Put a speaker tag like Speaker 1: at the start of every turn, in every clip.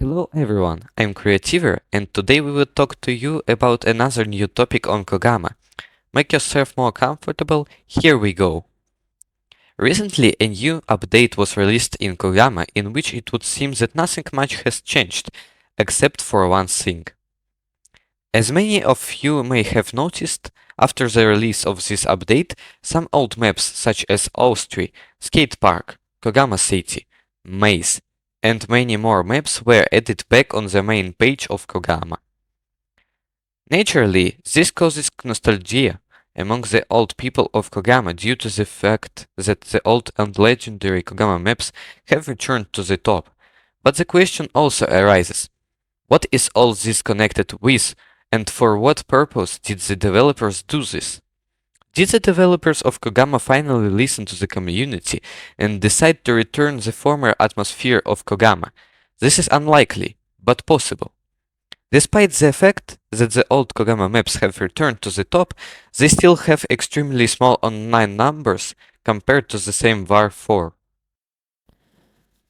Speaker 1: Hello everyone, I'm Creativer and today we will talk to you about another new topic on KoGaMa. Make yourself more comfortable, here we go. Recently a new update was released in KoGaMa in which it would seem that nothing much has changed, except for one thing. As many of you may have noticed, after the release of this update, some old maps such as Austria, Skate Park, KoGaMa City, Maze, and many more maps were added back on the main page of KoGaMa. Naturally, this causes nostalgia among the old people of KoGaMa due to the fact that the old and legendary KoGaMa maps have returned to the top. But the question also arises, what is all this connected with, and for what purpose did the developers do this? Did the developers of KoGaMa finally listen to the community and decide to return the former atmosphere of KoGaMa? This is unlikely, but possible. Despite the fact that the old KoGaMa maps have returned to the top, they still have extremely small online numbers compared to the same War 4.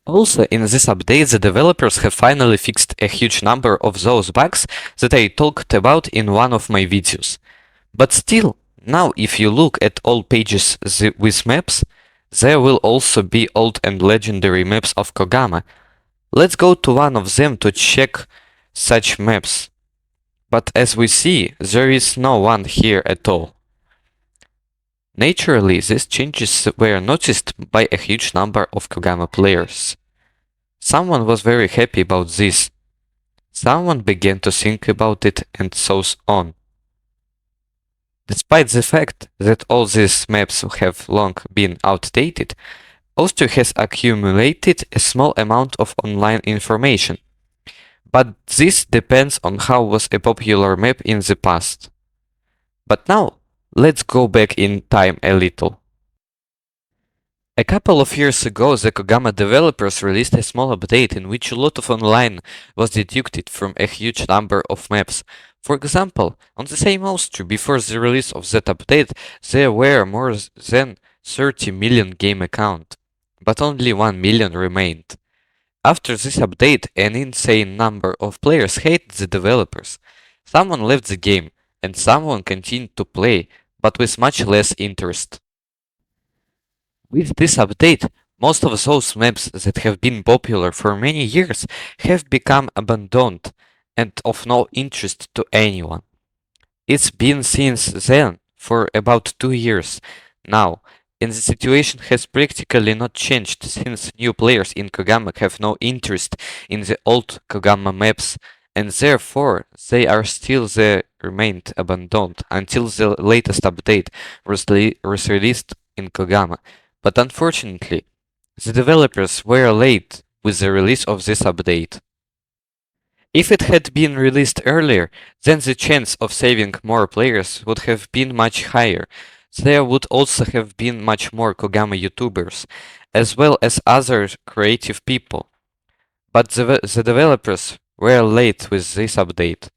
Speaker 1: Also, in this update, the developers have finally fixed a huge number of those bugs that I talked about in one of my videos. But still, now if you look at all pages with maps, there will also be old and legendary maps of KoGaMa. Let's go to one of them to check such maps. But as we see, there is no one here at all. Naturally, these changes were noticed by a huge number of KoGaMa players. Someone was very happy about this. Someone began to think about it and so on. Despite the fact that all these maps have long been outdated, Austria has accumulated a small amount of online information. But this depends on how was a popular map in the past. But now, let's go back in time a little. A couple of years ago, the KoGaMa developers released a small update in which a lot of online was deducted from a huge number of maps. For example, on the same Austria, before the release of that update, there were more than 30 million game accounts, but only 1 million remained. After this update, an insane number of players hated the developers. Someone left the game, and someone continued to play, but with much less interest. With this update, most of those maps that have been popular for many years have become abandoned and of no interest to anyone. It's been since then for about 2 years now, and the situation has practically not changed since new players in KoGaMa have no interest in the old KoGaMa maps, and therefore they are still there, remained abandoned until the latest update was released in KoGaMa. But unfortunately, the developers were late with the release of this update. If it had been released earlier, then the chance of saving more players would have been much higher. There would also have been much more KoGaMa YouTubers, as well as other creative people. But the developers were late with this update.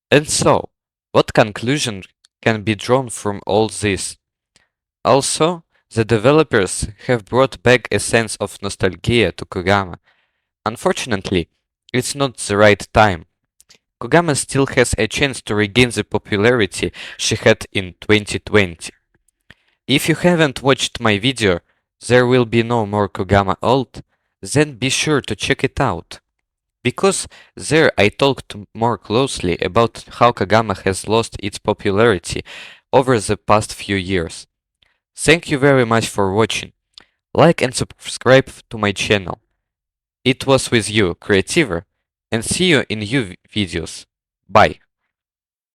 Speaker 1: And so, what conclusion can be drawn from all this? Also, the developers have brought back a sense of nostalgia to KoGaMa. Unfortunately, it's not the right time. KoGaMa still has a chance to regain the popularity she had in 2020. If you haven't watched my video, There Will Be No More KoGaMa Old, then be sure to check it out. Because there I talked more closely about how KoGaMa has lost its popularity over the past few years. Thank you very much for watching. Like and subscribe to my channel. It was with you, Creativer, and see you in new videos. Bye.